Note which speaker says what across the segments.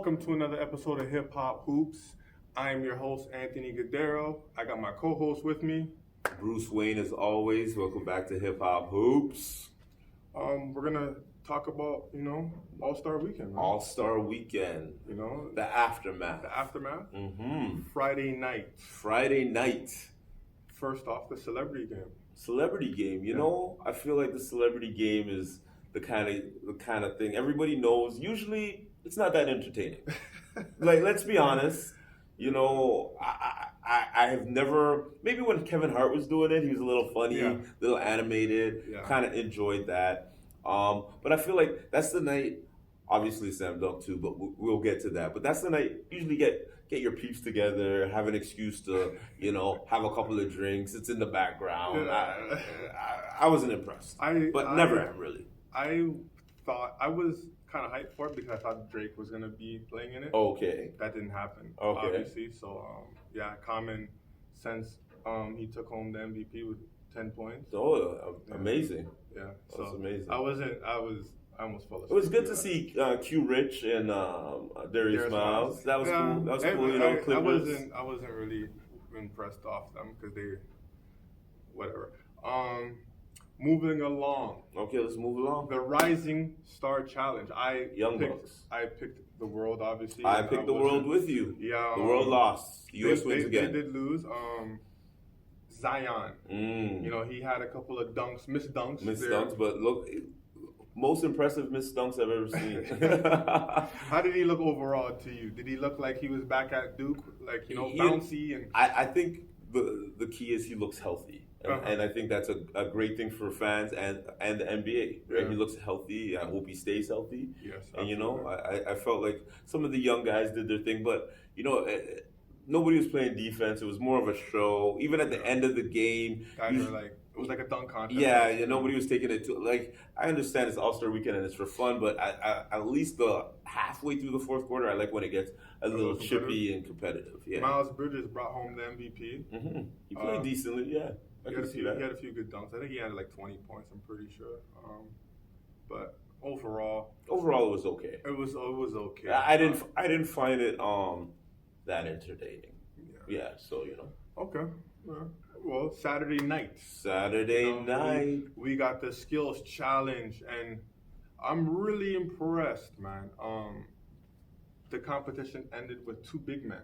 Speaker 1: Welcome to another episode of Hip Hop Hoops. I am your host, Anthony Gadero. I got my co-host with me.
Speaker 2: Bruce Wayne, as always. Welcome back to Hip Hop Hoops.
Speaker 1: We're gonna talk about, All-Star Weekend. Right?
Speaker 2: All-Star Weekend. The aftermath.
Speaker 1: The aftermath.
Speaker 2: Mm-hmm.
Speaker 1: Friday night. First off, the celebrity game.
Speaker 2: Celebrity game. I feel like the celebrity game is the kind of thing everybody knows. Usually, it's not that entertaining. Like, let's be honest. I have never, maybe when Kevin Hart was doing it, he was a little funny, a little animated, kind of enjoyed that. But I feel like that's the night, obviously Sam Dunk too, but we'll get to that. But that's the night, usually get your peeps together, have an excuse to, have a couple of drinks. It's in the background. I wasn't impressed, but never am really.
Speaker 1: I thought, I was kind of hyped for it because I thought Drake was going to be playing in it.
Speaker 2: Okay.
Speaker 1: That didn't happen,
Speaker 2: okay.
Speaker 1: Obviously. So, common sense, he took home the MVP with 10 points.
Speaker 2: Oh, amazing.
Speaker 1: Yeah.
Speaker 2: So that's amazing.
Speaker 1: I almost fell asleep.
Speaker 2: It was good to see Q Rich and Darius Miles. That was cool. That was cool, Clippers.
Speaker 1: I wasn't really impressed off them because they, whatever. Moving along.
Speaker 2: Okay, let's move along.
Speaker 1: The Rising Star Challenge. I picked the world, obviously.
Speaker 2: I picked the world with you.
Speaker 1: Yeah.
Speaker 2: The world lost. The U.S. wins again.
Speaker 1: They did lose. Zion. He had a couple of dunks, missed dunks.
Speaker 2: But look, most impressive missed dunks I've ever seen.
Speaker 1: How did he look overall to you? Did he look like he was back at Duke? Like, bouncy? And
Speaker 2: I think the key is he looks healthy. And I think that's a great thing for fans and the NBA. Right?
Speaker 1: Yeah.
Speaker 2: He looks healthy. I hope he stays healthy.
Speaker 1: Yes,
Speaker 2: and I felt like some of the young guys did their thing, but nobody was playing defense. It was more of a show. Even at the end of the game,
Speaker 1: guys were like, it was like a dunk contest.
Speaker 2: Yeah, nobody was taking it to I understand it's All-Star Weekend and it's for fun, but at least the halfway through the fourth quarter, I like when it gets a little chippy and competitive. Yeah.
Speaker 1: Miles Bridges brought home the MVP.
Speaker 2: Mm-hmm. He played decently. Yeah.
Speaker 1: He had a few good dunks. I think he had like 20 points. I'm pretty sure. But overall,
Speaker 2: it was okay.
Speaker 1: It was okay.
Speaker 2: I didn't find it that entertaining. Yeah. So
Speaker 1: Okay. Well, Saturday night. We got the skills challenge, and I'm really impressed, man. The competition ended with two big men.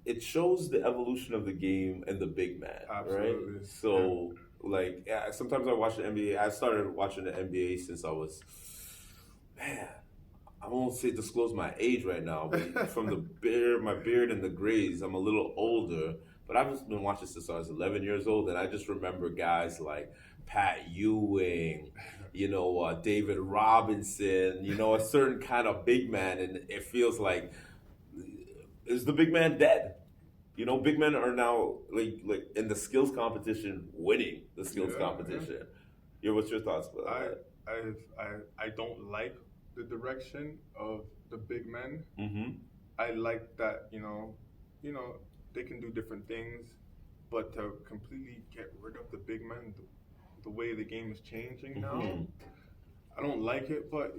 Speaker 2: It shows the evolution of the game and the big man,
Speaker 1: absolutely.
Speaker 2: Right? So, sometimes I watch the NBA. I started watching the NBA since I was, I won't say disclose my age right now, but from my beard and the grays, I'm a little older. But I've just been watching since I was 11 years old, and I just remember guys like Pat Ewing, David Robinson, a certain kind of big man, and it feels like, is the big man dead? Big men are now like in the skills competition, winning the skills competition. Yeah. What's your thoughts about that?
Speaker 1: I don't like the direction of the big men.
Speaker 2: Mm-hmm.
Speaker 1: I like that they can do different things, but to completely get rid of the big men, the way the game is changing now, I don't like it. But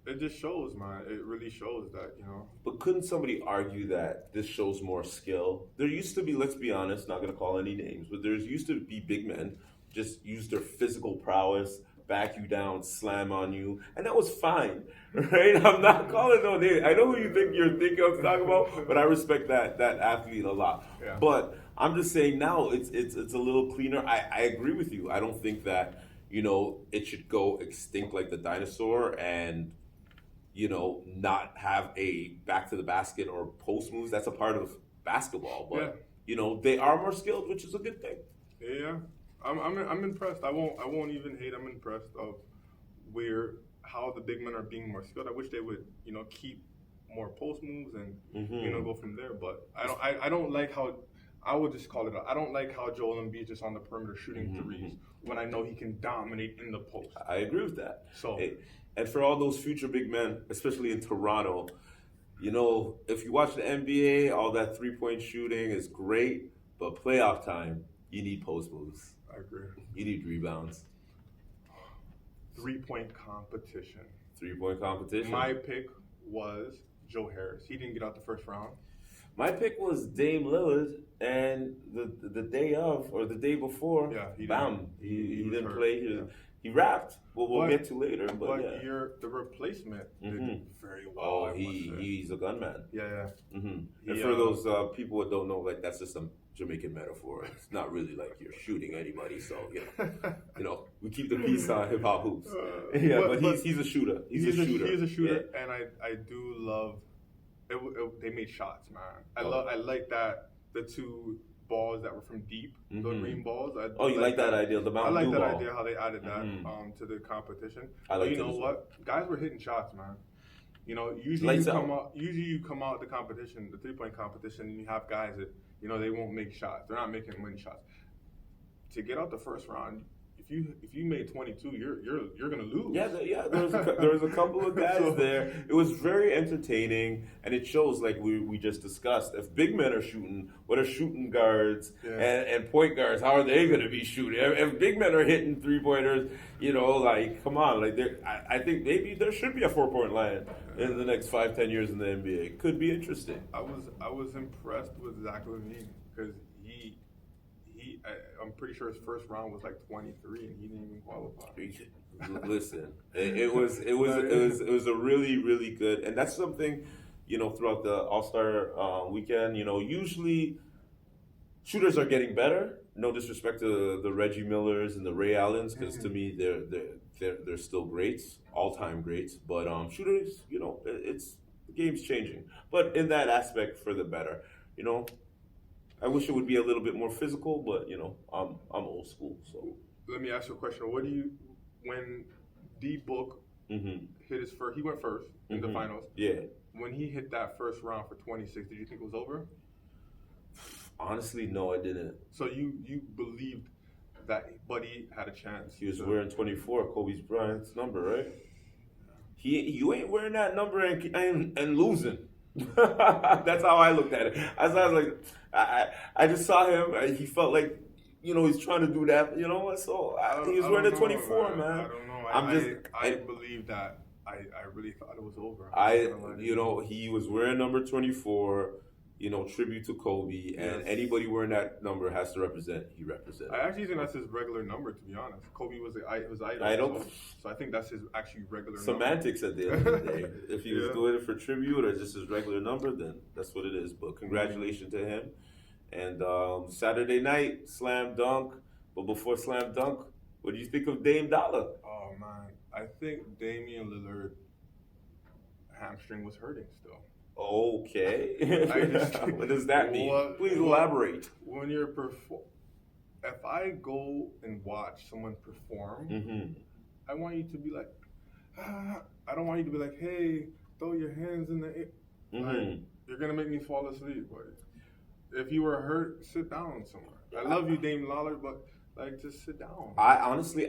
Speaker 1: it just shows, man. It really shows that,
Speaker 2: But couldn't somebody argue that this shows more skill? There used to be, let's be honest, not going to call any names, but there used to be big men just use their physical prowess, back you down, slam on you, and that was fine, right? I'm not calling no names. I know who you're thinking of talking about, but I respect that athlete a lot.
Speaker 1: Yeah.
Speaker 2: But I'm just saying now it's a little cleaner. I agree with you. I don't think that it should go extinct like the dinosaur and not have a back to the basket or post moves. That's a part of basketball, but they are more skilled, which is a good thing.
Speaker 1: Yeah, I'm impressed. I won't even hate. I'm impressed of how the big men are being more skilled. I wish they would keep more post moves and go from there. But I don't like how. I would just call it I don't like how Joel Embiid is just on the perimeter shooting threes when I know he can dominate in the post.
Speaker 2: I agree with that.
Speaker 1: So.
Speaker 2: And for all those future big men, especially in Toronto, if you watch the NBA, all that three-point shooting is great, but playoff time, you need post moves.
Speaker 1: I agree.
Speaker 2: You need rebounds.
Speaker 1: Three-point competition.
Speaker 2: Three-point competition.
Speaker 1: My pick was Joe Harris. He didn't get out the first round.
Speaker 2: My pick was Dame Lillard, and the day of or the day before,
Speaker 1: Yeah, he
Speaker 2: bam,
Speaker 1: didn't.
Speaker 2: he
Speaker 1: was
Speaker 2: didn't
Speaker 1: hurt.
Speaker 2: play. He wrapped. We'll get to later, but yeah.
Speaker 1: The replacement did very well.
Speaker 2: Oh,
Speaker 1: I must say.
Speaker 2: he's a gunman.
Speaker 1: Yeah.
Speaker 2: And for those people that don't know, like that's just some Jamaican metaphor. It's not really like you're shooting anybody. So we keep the peace on hip hop hoops. But he's a shooter. He's a shooter.
Speaker 1: He's a shooter, and I do love. They made shots, man. I like that the two balls that were from deep, the green balls.
Speaker 2: You like that idea, the Mountain Dew ball.
Speaker 1: I like that idea how they added that to the competition.
Speaker 2: I like.
Speaker 1: You know what? Guys were hitting shots, man. Usually you come out the competition, the 3-point competition, and you have guys that they won't make shots. They're not making winning shots. To get out the first round, if you made 22, you're gonna lose.
Speaker 2: Yeah. There was a couple of guys there. It was very entertaining, and it shows like we just discussed. If big men are shooting, what are shooting guards and point guards? How are they gonna be shooting? If big men are hitting 3-pointers, like come on, like I think maybe there should be a 4-point line in the next 5-10 years in the NBA. It could be interesting.
Speaker 1: I was impressed with Zach LaVine because I'm pretty sure his first round was like 23, and he didn't even qualify.
Speaker 2: Listen, it was a really, really good, and that's something throughout the All-Star weekend. Usually shooters are getting better. No disrespect to the Reggie Millers and the Ray Allens, because to me they're still greats, all-time greats. But shooters, it's the game's changing, but in that aspect for the better. I wish it would be a little bit more physical, but I'm old school. So
Speaker 1: let me ask you a question. When D Book hit his first, he went first in the finals.
Speaker 2: Yeah.
Speaker 1: When he hit that first round for 26, did you think it was over?
Speaker 2: Honestly, no, I didn't.
Speaker 1: So you believed that Buddy had a chance?
Speaker 2: He was wearing 24, Kobe Bryant's number, right? You ain't wearing that number and losing. That's how I looked at it. I was like, I just saw him. He felt like, he's trying to do that. So he was wearing a 24, man.
Speaker 1: I don't know. I believe that. I really thought it was over.
Speaker 2: He was wearing number 24. Tribute to Kobe, and anybody wearing that number has to represent. He represents.
Speaker 1: I actually think that's his regular number, to be honest. Kobe was his idol. So I think that's his actually regular
Speaker 2: semantics
Speaker 1: number.
Speaker 2: At the end of the day. If he was doing it for tribute or just his regular number, then that's what it is. But congratulations to him. And Saturday night, slam dunk. But before slam dunk, what do you think of Dame Dollar?
Speaker 1: Oh, man. I think Damian Lillard hamstring was hurting still.
Speaker 2: Okay. What does that mean? Please elaborate.
Speaker 1: When you're if I go and watch someone perform, I want you to be like, I don't want you to be like, hey, throw your hands in the air. Like, you're gonna make me fall asleep. But if you were hurt, sit down somewhere. I love you, Dame Lillard, but just sit down.
Speaker 2: I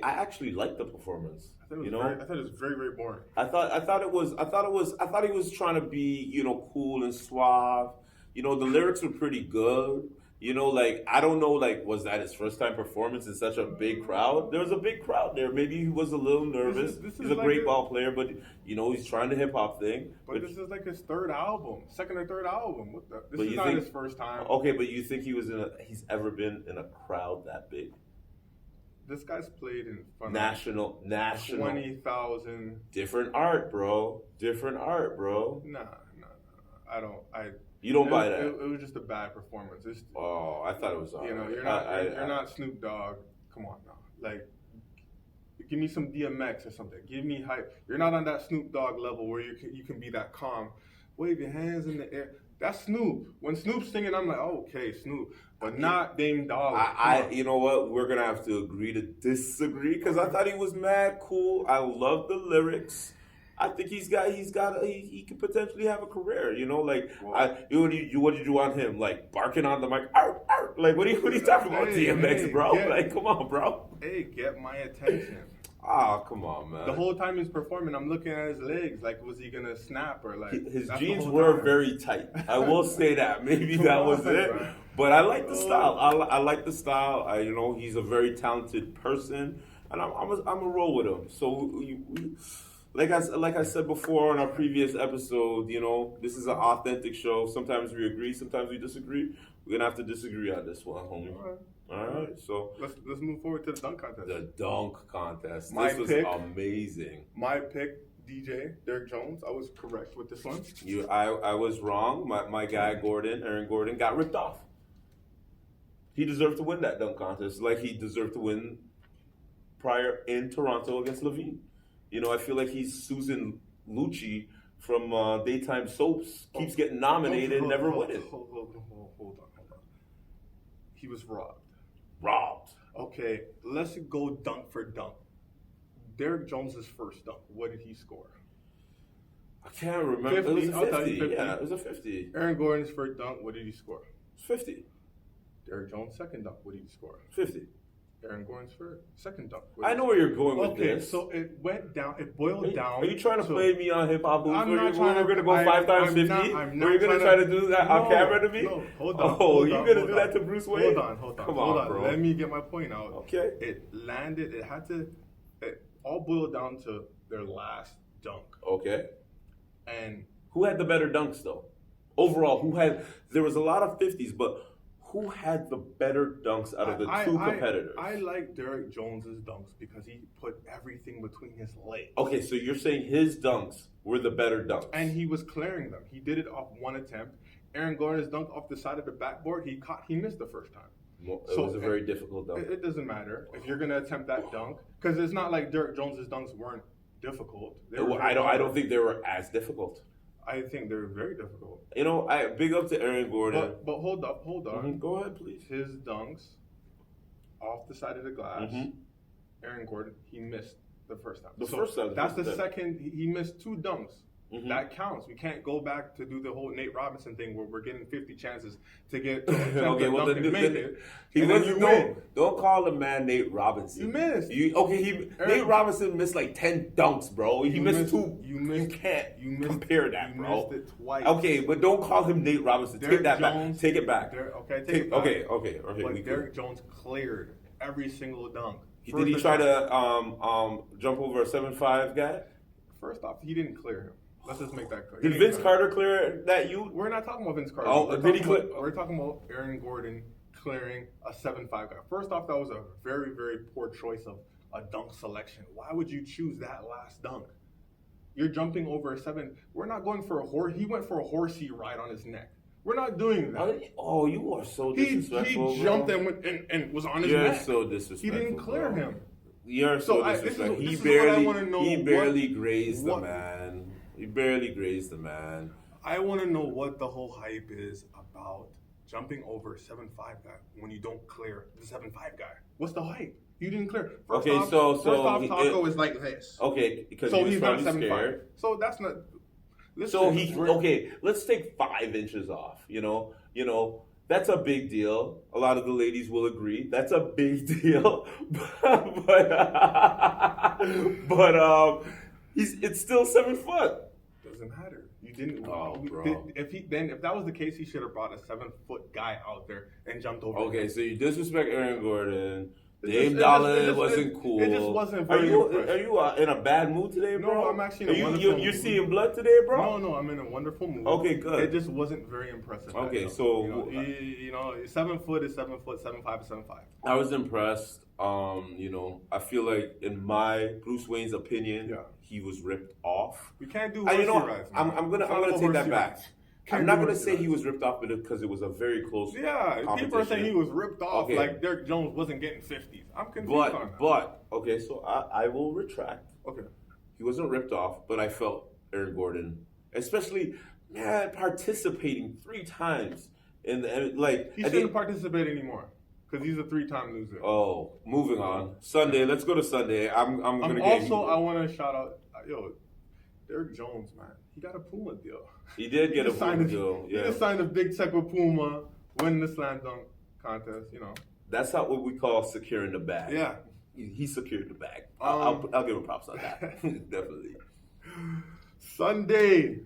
Speaker 2: actually liked the performance.
Speaker 1: I thought it was very, very boring.
Speaker 2: I thought he was trying to be, cool and suave. The lyrics were pretty good. I don't know, was that his first time performance in such a big crowd? There was a big crowd there. Maybe he was a little nervous. He's a great ball player, but he's trying the hip hop thing.
Speaker 1: But this is like his second or third album. This is not his first time.
Speaker 2: Okay, but you think he's ever been in a crowd that big?
Speaker 1: This guy's played in front
Speaker 2: national
Speaker 1: 20,000.
Speaker 2: Different art, bro.
Speaker 1: Nah. I don't.
Speaker 2: You don't buy that.
Speaker 1: It was just a bad performance.
Speaker 2: I thought it was all right.
Speaker 1: You're not Snoop Dogg. Come on now. Give me some DMX or something. Give me hype. You're not on that Snoop Dogg level where you can be that calm. Wave your hands in the air. That's Snoop. When Snoop's singing, I'm like, oh, okay, Snoop. But not Dame Dollar.
Speaker 2: You know what? We're gonna have to agree to disagree because I thought he was mad cool. I love the lyrics. I think he could potentially have a career. What did you want him barking on the mic? Arr, arr. What are you talking about, DMX, bro? Come on, bro.
Speaker 1: Hey, get my attention.
Speaker 2: Oh, come on, man.
Speaker 1: The whole time he's performing, I'm looking at his legs. Was he going to snap or
Speaker 2: His jeans were very tight. I will say that. Maybe that was it. Right. But I like the style. I like the style. He's a very talented person. And I'm a roll with him. So like I said before on our previous episode, this is an authentic show. Sometimes we agree, sometimes we disagree. We're gonna have to disagree on this one, homie. All right. So
Speaker 1: let's move forward to the dunk contest.
Speaker 2: The dunk contest.
Speaker 1: This
Speaker 2: was amazing.
Speaker 1: My pick, DJ Derek Jones. I was correct with this one.
Speaker 2: I was wrong. My guy Aaron Gordon, got ripped off. He deserved to win that dunk contest, like he deserved to win prior in Toronto against Levine. I feel like he's Susan Lucci from Daytime Soaps. Keeps getting nominated, never winning.
Speaker 1: Hold on. He was robbed.
Speaker 2: Robbed.
Speaker 1: Okay, let's go dunk for dunk. Derek Jones's first dunk, what did he score?
Speaker 2: I can't remember.
Speaker 1: 50.
Speaker 2: It was a 50.
Speaker 1: I'll tell you 50.
Speaker 2: Yeah, it was a 50.
Speaker 1: Aaron Gordon's first dunk, what did he score?
Speaker 2: 50.
Speaker 1: Derek Jones' second dunk, what did he score?
Speaker 2: 50.
Speaker 1: Aaron Gordon's second dunk.
Speaker 2: I know where you're going with this.
Speaker 1: Okay, so it went down. It boiled down.
Speaker 2: Are you trying to play me on hip hop boots?
Speaker 1: I'm not
Speaker 2: trying to. We're gonna go 5 times 50.
Speaker 1: I'm not
Speaker 2: Are you gonna try to do that on camera to me?
Speaker 1: No, hold on.
Speaker 2: Oh, you gonna do that to Bruce Wayne?
Speaker 1: Hold on.
Speaker 2: Come on, bro.
Speaker 1: Let me get my point out.
Speaker 2: Okay.
Speaker 1: It landed. It all boiled down to their last dunk.
Speaker 2: Okay.
Speaker 1: And
Speaker 2: who had the better dunks though? Overall, there was a lot of 50s, but who had the better dunks out of the two competitors?
Speaker 1: I like Derek Jones's dunks because he put everything between his legs.
Speaker 2: Okay, so you're saying his dunks were the better dunks.
Speaker 1: And he was clearing them. He did it off one attempt. Aaron Gordon's dunk off the side of the backboard, he missed the first time.
Speaker 2: Well, it was a very difficult dunk.
Speaker 1: It doesn't matter if you're going to attempt that dunk because it's not like Derek Jones's dunks weren't difficult.
Speaker 2: I don't think they were as difficult.
Speaker 1: I think they're very difficult.
Speaker 2: I big up to Aaron Gordon.
Speaker 1: But hold on.
Speaker 2: Mm-hmm. Go ahead, please.
Speaker 1: His dunks off the side of the glass, Aaron Gordon, he missed the first time.
Speaker 2: First time.
Speaker 1: That's the second. He missed 2 dunks.
Speaker 2: Mm-hmm.
Speaker 1: That counts. We can't go back to do the whole Nate Robinson thing where we're getting 50 chances to get to
Speaker 2: okay, well,
Speaker 1: dunk and make it.
Speaker 2: Don't call the man Nate Robinson.
Speaker 1: You missed.
Speaker 2: Nate Robinson missed like 10 dunks, bro. He missed 2.
Speaker 1: You
Speaker 2: can't compare that, bro.
Speaker 1: You missed it twice.
Speaker 2: Okay, but don't call him Nate Robinson. Take that back. Take it back.
Speaker 1: Take it back.
Speaker 2: Okay.
Speaker 1: But Derek Jones cleared every single dunk.
Speaker 2: Did he try to jump over a 7'5" guy?
Speaker 1: First off, he didn't clear him. Let's just make that clear.
Speaker 2: Did Vince Carter clear that you?
Speaker 1: We're not talking about Vince Carter. We're talking about Aaron Gordon clearing a 7'5" guy. First off, that was a very, very poor choice of a dunk selection. Why would you choose that last dunk? You're jumping over a 7. We're not going for a horse. He went for a horsey ride on his neck. We're not doing that.
Speaker 2: Oh, you are so disrespectful.
Speaker 1: He jumped and was on his
Speaker 2: neck.
Speaker 1: You're
Speaker 2: so disrespectful.
Speaker 1: He didn't clear him.
Speaker 2: You're so disrespectful. He barely grazed the man. He barely grazed the man.
Speaker 1: I want to know what the whole hype is about jumping over a 7'5" guy when you don't clear the 7'5" guy. What's the hype? You didn't clear. First off, Taco is like this.
Speaker 2: Okay, because
Speaker 1: so
Speaker 2: he's
Speaker 1: not
Speaker 2: 7'5".
Speaker 1: So that's not.
Speaker 2: Let's take 5 inches off. That's a big deal. A lot of the ladies will agree. That's a big deal. but it's still 7 foot.
Speaker 1: Doesn't matter. You didn't.
Speaker 2: Oh, bro.
Speaker 1: If that was the case, he should have brought a 7-foot guy out there and jumped over.
Speaker 2: Okay, so you disrespect Aaron Gordon. Dame Dollar wasn't cool.
Speaker 1: It just wasn't very impressive.
Speaker 2: Are you in a bad mood today, bro?
Speaker 1: No, I'm actually in a wonderful mood.
Speaker 2: You're seeing blood today, bro?
Speaker 1: No, I'm in a wonderful mood.
Speaker 2: Okay, good.
Speaker 1: It just wasn't very impressive.
Speaker 2: Okay, so
Speaker 1: 7 foot is 7 foot, 7'5" is 7'5".
Speaker 2: I was impressed. I feel like in my Bruce Wayne's opinion, he was ripped off.
Speaker 1: We can't do horsey rides.
Speaker 2: I'm gonna take that back. I'm not going to say he was ripped off because it was a very close
Speaker 1: people are saying he was ripped off like Derek Jones wasn't getting 50s. I'm confused on that.
Speaker 2: Okay, so I will retract.
Speaker 1: Okay.
Speaker 2: He wasn't ripped off, but I felt Aaron Gordon, especially, participating 3 times.
Speaker 1: He shouldn't participate anymore because he's a 3-time loser.
Speaker 2: Oh, moving on. Sunday, let's go to Sunday. I'm going to get
Speaker 1: I want to shout out, Derek Jones, man. He got a Puma deal.
Speaker 2: He did get a Puma deal.
Speaker 1: He just signed a big check with Puma, win the slam dunk contest.
Speaker 2: That's not what we call securing the bag.
Speaker 1: Yeah,
Speaker 2: he secured the bag. I'll give him props on that. Definitely.
Speaker 1: Sunday.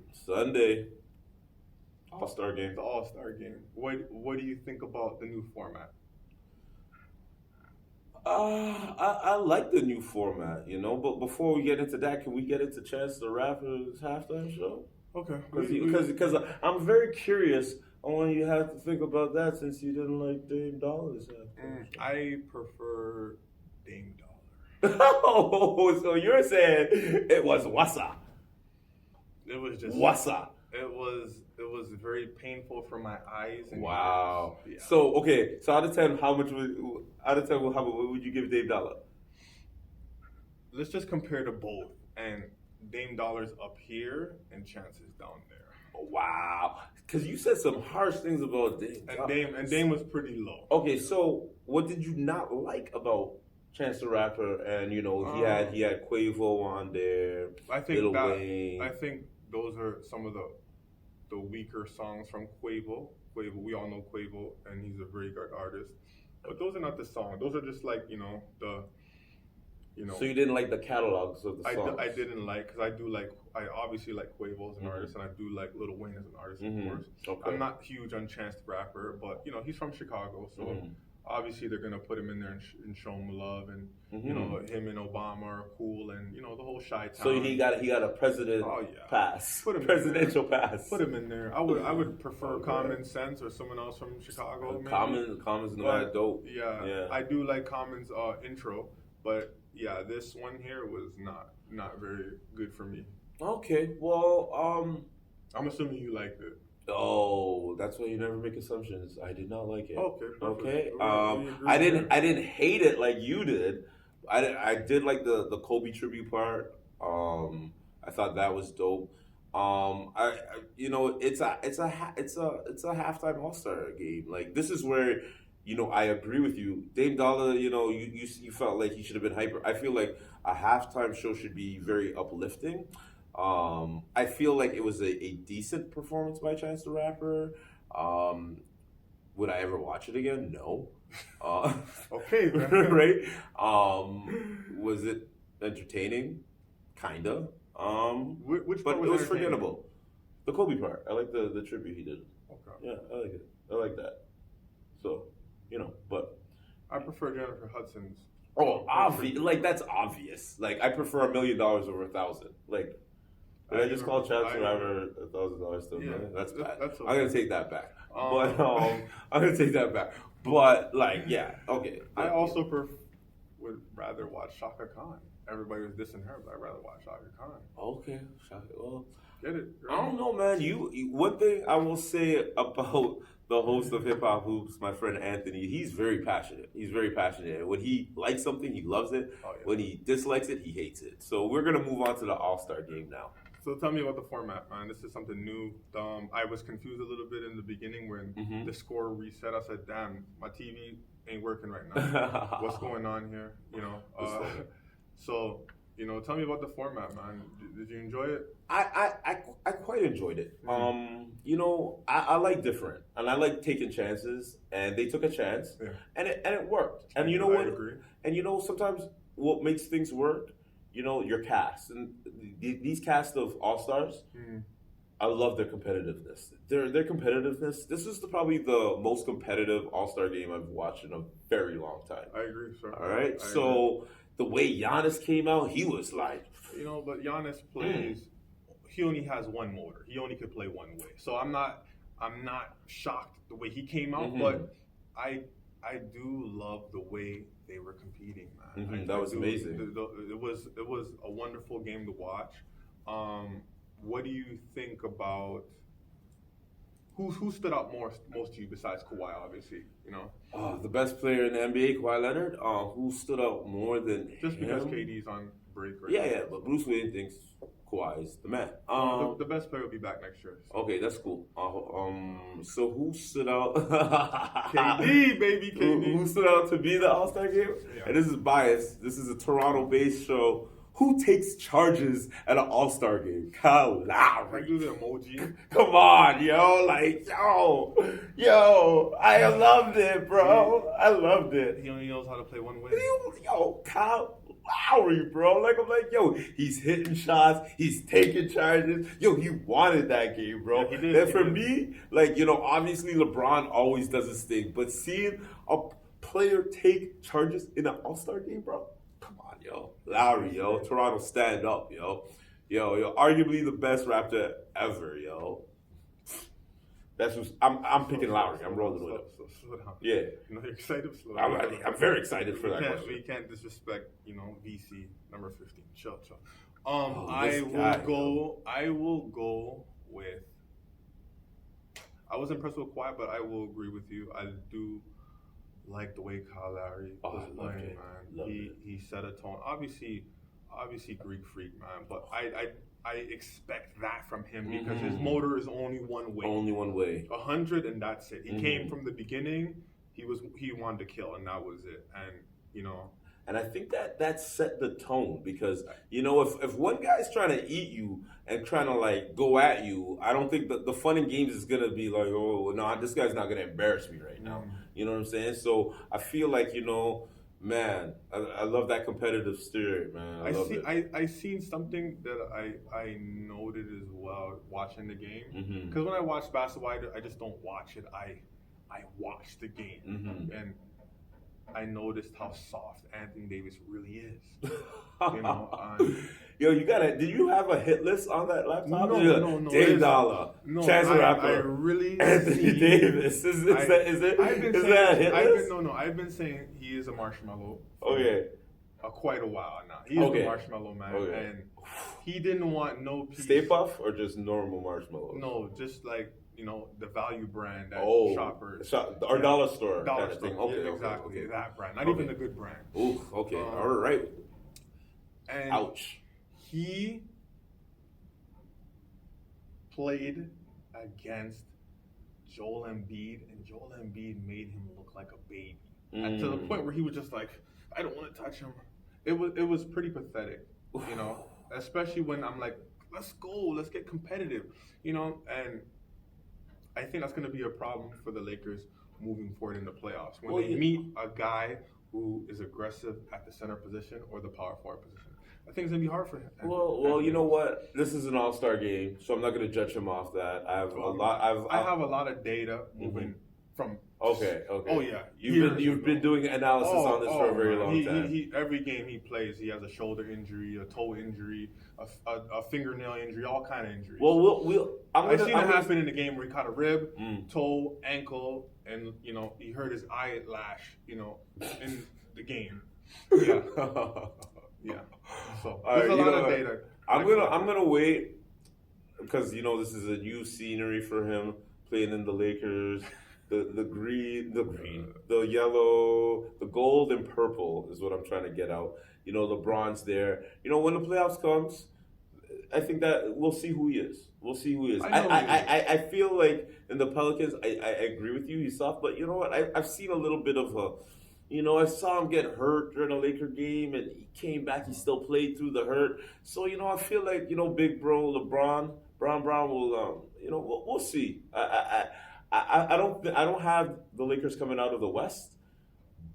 Speaker 2: All-Star game.
Speaker 1: The All-Star game. What do you think about the new format?
Speaker 2: I like the new format, but before we get into that, can we get into Chance the Rapper's halftime show?
Speaker 1: Okay.
Speaker 2: Because I'm very curious on when you have to think about that since you didn't like Dame Dollar's halftime show.
Speaker 1: I prefer Dame Dollar.
Speaker 2: Oh, so you're saying it was Wassa.
Speaker 1: It was just
Speaker 2: Wassa.
Speaker 1: It was very painful for my eyes. And
Speaker 2: Wow.
Speaker 1: ears. Yeah.
Speaker 2: So okay, so out of 10, how much what would you give Dame Dollar?
Speaker 1: Let's just compare to both, and Dame Dollar's up here and Chance is down there.
Speaker 2: Wow. Because you said some harsh things about Dame.
Speaker 1: And Dame was pretty low.
Speaker 2: Okay, so what did you not like about Chance the Rapper? And he had Quavo on there.
Speaker 1: I think
Speaker 2: Wayne.
Speaker 1: I think those are some of the weaker songs from Quavo. We all know Quavo, and he's a very good artist. But those are not the songs. Those are just like
Speaker 2: So you didn't like the catalogs of the songs?
Speaker 1: I didn't like, because I obviously like Quavo as an artist, and I do like Lil Wayne as an artist, of course.
Speaker 2: Okay.
Speaker 1: I'm not huge on Chance the Rapper, but he's from Chicago, so obviously they're gonna put him in there and show him love, and him and Obama are cool, and the whole Chi-Town.
Speaker 2: So he got a president pass, presidential pass.
Speaker 1: Put him in there. I would prefer Common Sense or someone else from Chicago. Maybe.
Speaker 2: Common's not dope.
Speaker 1: Yeah, I do like Common's intro, but yeah, this one here was not very good for me.
Speaker 2: Okay, well,
Speaker 1: I'm assuming you liked it.
Speaker 2: Oh, that's why you never make assumptions. I did not like it.
Speaker 1: Okay.
Speaker 2: Okay. I didn't hate it like you did. I did like the Kobe tribute part. I thought that was dope. It's a halftime All-Star game. Like, this is where I agree with you. Dame Dollar, you felt like he should have been hyper. I feel like a halftime show should be very uplifting. I feel like it was a decent performance by Chance the Rapper. Would I ever watch it again? No.
Speaker 1: Okay.
Speaker 2: Right? Was it entertaining? Kinda.
Speaker 1: Which
Speaker 2: but
Speaker 1: part
Speaker 2: it was
Speaker 1: entertaining?
Speaker 2: forgettable. The Kobe part. I like the tribute he did.
Speaker 1: Okay.
Speaker 2: Yeah, I like it. I like that. So, but
Speaker 1: I prefer Jennifer Hudson's.
Speaker 2: Oh, obvious! Like, that's obvious. Like, I prefer $1 million over 1,000. Like, did I just call Chance the Rapper $1,000 to $1 million? That's bad.
Speaker 1: That's okay.
Speaker 2: I'm gonna take that back. I'm gonna take that back. But okay.
Speaker 1: I also would rather watch Shaka Khan. Everybody was dissing her, but I'd rather watch Shaka Khan.
Speaker 2: Okay, Shaka. Well,
Speaker 1: get it?
Speaker 2: Right? I don't know, man. One thing I will say about the host of Hip Hop Hoops, my friend Anthony, he's very passionate. When he likes something, he loves it. Oh, yeah. When he dislikes it, he hates it. So we're gonna move on to the All-Star game now.
Speaker 1: So tell me about the format, man. This is something new. I was confused a little bit in the beginning when the score reset. I said, "Damn, my TV ain't working right now. What's going on here?" So tell me about the format, man. Did you enjoy it?
Speaker 2: I quite enjoyed it. I like different, and I like taking chances. And they took a chance, and it worked. And you know what? I agree. And sometimes what makes things work, your cast and these cast of All-Stars. I love their competitiveness. Their competitiveness. This is probably the most competitive All-Star game I've watched in a very long time.
Speaker 1: I agree, sir.
Speaker 2: All right, so the way Giannis came out, he was like,
Speaker 1: but Giannis plays. He only has one motor. He only could play one way. So I'm not shocked the way he came out, but I do love the way they were competing, man.
Speaker 2: That was amazing.
Speaker 1: It was a wonderful game to watch. What do you think about who stood out most to you besides Kawhi? Obviously,
Speaker 2: the best player in the NBA, Kawhi Leonard. Who stood out more than
Speaker 1: just
Speaker 2: him?
Speaker 1: Because KD's on break right
Speaker 2: now. Yeah, but Bruce Wayne thinks Kawhi is the man.
Speaker 1: The best player will be back next year. So.
Speaker 2: Okay, that's cool. So who stood out?
Speaker 1: KD, baby, KD.
Speaker 2: Who stood out to be the All-Star game? Yeah. And this is biased. This is a Toronto-based show. Who takes charges at an All-Star game? Kyle Lowry.
Speaker 1: Do the emoji.
Speaker 2: Come on, yo. I loved it, bro. I loved it.
Speaker 1: He only knows how to play one way.
Speaker 2: Yo, Kyle Lowry, bro. I'm like, he's hitting shots. He's taking charges. He wanted that game, bro. Yeah, he did. And for me, obviously LeBron always does his thing. But seeing a player take charges in an All-Star game, bro? Come on, yo. Lowry, yo. Toronto, stand up, yo. Yo, arguably the best Raptor ever, yo. That's who's, I'm picking Lowry. I'm rolling with him.
Speaker 1: Slow down.
Speaker 2: Yeah.
Speaker 1: You're excited? Slow down.
Speaker 2: I'm very excited for that question.
Speaker 1: We can't disrespect, VC number 15. Chill.
Speaker 2: I
Speaker 1: will go with. I was impressed with Kawhi, but I will agree with you. I do like the way Kyle Lowry was playing, man. He set a tone. Obviously Greek freak, man. But I expect that from him because his motor is only one way.
Speaker 2: Only one way.
Speaker 1: 100 and that's it. He came from the beginning. He wanted to kill and that was it. And
Speaker 2: And I think that set the tone because if one guy's trying to eat you and trying to like go at you, I don't think the fun in games is gonna be like, oh no, this guy's not gonna embarrass me right now. You know what I'm saying? So I feel like man, I love that competitive spirit, man.
Speaker 1: I seen something that I noted as well watching the game because when I watch basketball, I just don't watch it. I watch the game and I noticed how soft Anthony Davis really is.
Speaker 2: Yo, did you have a hit list on that laptop?
Speaker 1: No.
Speaker 2: Dave Dollar, Chance the Rapper,
Speaker 1: I really
Speaker 2: Anthony Davis. Is that a hit list?
Speaker 1: I've been saying he is a marshmallow.
Speaker 2: Okay.
Speaker 1: Quite a while now. He is a marshmallow man, and he didn't want no piece.
Speaker 2: Stay Puft or just normal marshmallows?
Speaker 1: No, just like the value brand that shoppers
Speaker 2: or dollar store
Speaker 1: dollar
Speaker 2: kind of
Speaker 1: store.
Speaker 2: thing. Okay,
Speaker 1: exactly that brand, not even the good brand.
Speaker 2: Ooh, okay, all right.
Speaker 1: And
Speaker 2: ouch.
Speaker 1: He played against Joel Embiid, and Joel Embiid made him look like a baby, and to the point where he was just like, "I don't want to touch him." It was pretty pathetic, especially when I'm like, "Let's go, let's get competitive," and I think that's going to be a problem for the Lakers moving forward in the playoffs when they meet a guy who is aggressive at the center position or the power forward position. I think it's going to be hard for him.
Speaker 2: Well, you know what? This is an All-Star game, so I'm not going to judge him off that. I have a lot
Speaker 1: of data moving from.
Speaker 2: Okay.
Speaker 1: Oh yeah,
Speaker 2: you've been doing analysis on this for a very long time.
Speaker 1: He every game he plays, he has a shoulder injury, a toe injury, a fingernail injury, all kind of injuries.
Speaker 2: Well,
Speaker 1: I've seen it happen in the game where he caught a rib, toe, ankle, and he hurt his eyelash, in the game. Yeah, yeah. So there's a lot of data.
Speaker 2: I'm gonna wait because this is a new scenery for him playing in the Lakers. The green, the yellow, the gold and purple is what I'm trying to get out. LeBron's there. When the playoffs comes, I think that we'll see who he is. I feel like in the Pelicans, I agree with you. He's soft, but you know what? I've seen a little bit of I saw him get hurt during a Laker game, and he came back. He still played through the hurt. So I feel like big bro LeBron, Brown will we'll see. I don't have the Lakers coming out of the West,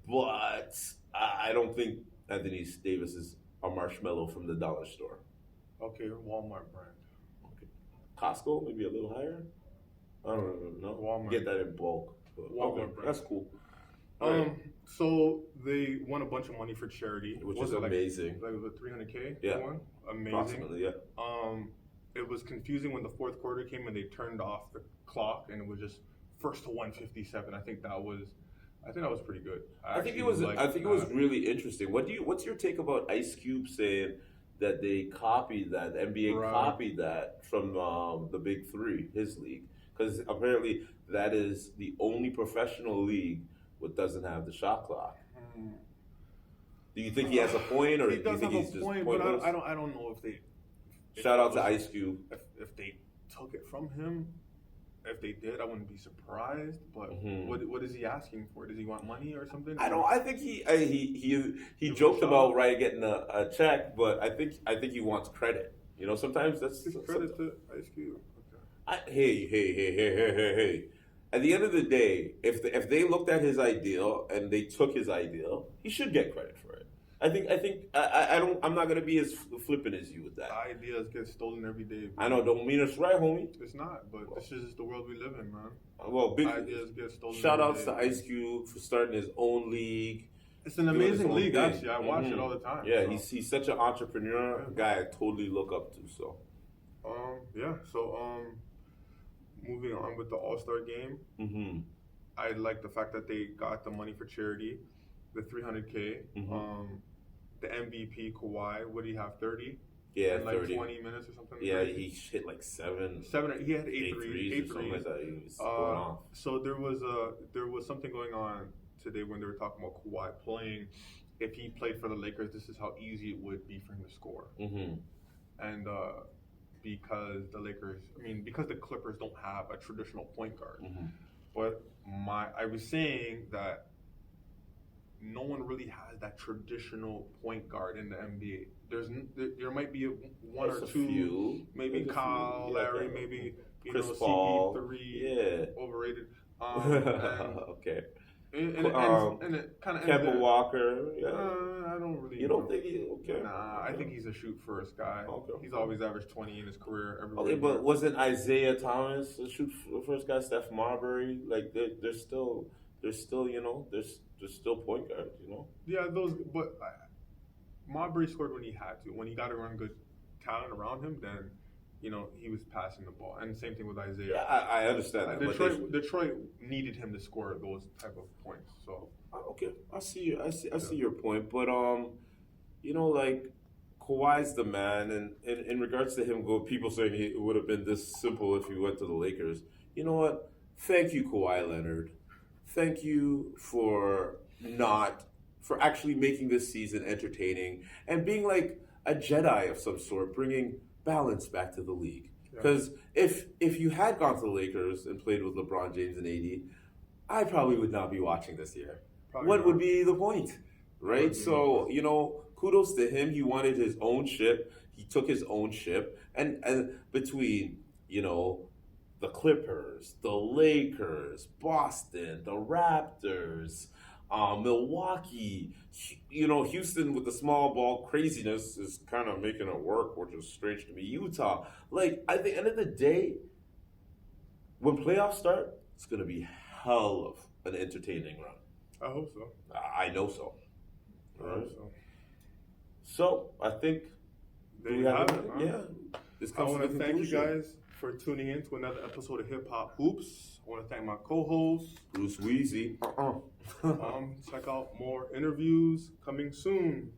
Speaker 2: but I don't think Anthony Davis is a marshmallow from the dollar store.
Speaker 1: Okay, Walmart brand.
Speaker 2: Okay, Costco maybe a little higher. I don't know.
Speaker 1: Walmart.
Speaker 2: Get that in bulk.
Speaker 1: Walmart brand.
Speaker 2: That's cool.
Speaker 1: So they won a bunch of money for charity,
Speaker 2: which is amazing.
Speaker 1: Like was it $300K?
Speaker 2: Yeah,
Speaker 1: amazing.
Speaker 2: Approximately, yeah.
Speaker 1: It was confusing when the fourth quarter came and they turned off the clock and it was just first to 157. I think that was pretty good.
Speaker 2: I think it was really interesting. What's your take about Ice Cube saying that they copied that, the NBA copied that from the Big Three, his league? Because apparently that is the only professional league that doesn't have the shot clock. Do you think he has a point, or do you think he's just pointless?
Speaker 1: But I don't know if they.
Speaker 2: Shout out to Ice Cube.
Speaker 1: If they took it from him, if they did, I wouldn't be surprised. But what is he asking for? Does he want money or something?
Speaker 2: I think he joked about getting a check, but I think he wants credit. Sometimes that's
Speaker 1: credit to Ice Cube. Okay.
Speaker 2: Hey. At the end of the day, if they looked at his ideal and they took his ideal, he should get credit for it. I'm not gonna be as flippant as you with that.
Speaker 1: Ideas get stolen every day.
Speaker 2: I know, don't mean it's right, homie.
Speaker 1: It's not, but this is just the world we live in, man.
Speaker 2: Well, big
Speaker 1: ideas get stolen.
Speaker 2: Shout outs to Ice Cube for starting his own league.
Speaker 1: It's an amazing league, actually. I watch it all the time.
Speaker 2: Yeah, so. He's such an entrepreneur, a guy I totally look up to. So,
Speaker 1: moving on with the All-Star game.
Speaker 2: Mm-hmm.
Speaker 1: I like the fact that they got the money for charity, the $300K.
Speaker 2: Mm-hmm.
Speaker 1: The MVP Kawhi, what did he have? 30.
Speaker 2: Yeah,
Speaker 1: in like
Speaker 2: 30.
Speaker 1: 20 minutes or something.
Speaker 2: Yeah, he hit like seven.
Speaker 1: He had eight threes.
Speaker 2: Something like that. He was going off.
Speaker 1: So there was something going on today when they were talking about Kawhi playing. If he played for the Lakers, this is how easy it would be for him to score.
Speaker 2: Mm-hmm.
Speaker 1: And because the Clippers don't have a traditional point guard.
Speaker 2: Mm-hmm.
Speaker 1: But I was saying that no one really has that traditional point guard in the NBA. There might be one or two, maybe Kyle, Larry, maybe
Speaker 2: Chris Paul,
Speaker 1: CP3, overrated.
Speaker 2: Okay.
Speaker 1: And it kind of
Speaker 2: Kemba Walker. Yeah.
Speaker 1: I don't really.
Speaker 2: You don't think he? Okay.
Speaker 1: Nah, I think he's a shoot first guy.
Speaker 2: Okay.
Speaker 1: He's always averaged 20 in his career.
Speaker 2: Okay, but wasn't Isaiah Thomas a shoot first guy? Steph Marbury, like there's still there's still point guards,
Speaker 1: Yeah, but Marbury scored when he had to. When he got around good talent around him, then he was passing the ball. And same thing with Isaiah.
Speaker 2: Yeah, I understand that.
Speaker 1: Detroit needed him to score those type of points. So
Speaker 2: okay, I see your point, but like Kawhi's the man, and in regards to him, people saying it would have been this simple if he went to the Lakers. You know what? Thank you, Kawhi Leonard. Thank you for actually making this season entertaining and being like a Jedi of some sort, bringing balance back to the league. Because if you had gone to the Lakers and played with LeBron James and AD, I probably would not be watching this year. What would be the point, right? So kudos to him. He wanted his own ship. He took his own ship, and between the Clippers, the Lakers, Boston, the Raptors, Milwaukee, Houston with the small ball craziness is kind of making it work, which is strange to me. Utah, at the end of the day, when playoffs start, it's going to be hell of an entertaining run.
Speaker 1: I hope so.
Speaker 2: I know so.
Speaker 1: I hope so.
Speaker 2: So, I think
Speaker 1: there you have it.
Speaker 2: Yeah.
Speaker 1: I want to thank you guys for tuning in to another episode of Hip Hop Hoops. I want to thank my co-host,
Speaker 2: Bruce Weezy.
Speaker 1: Check out more interviews coming soon.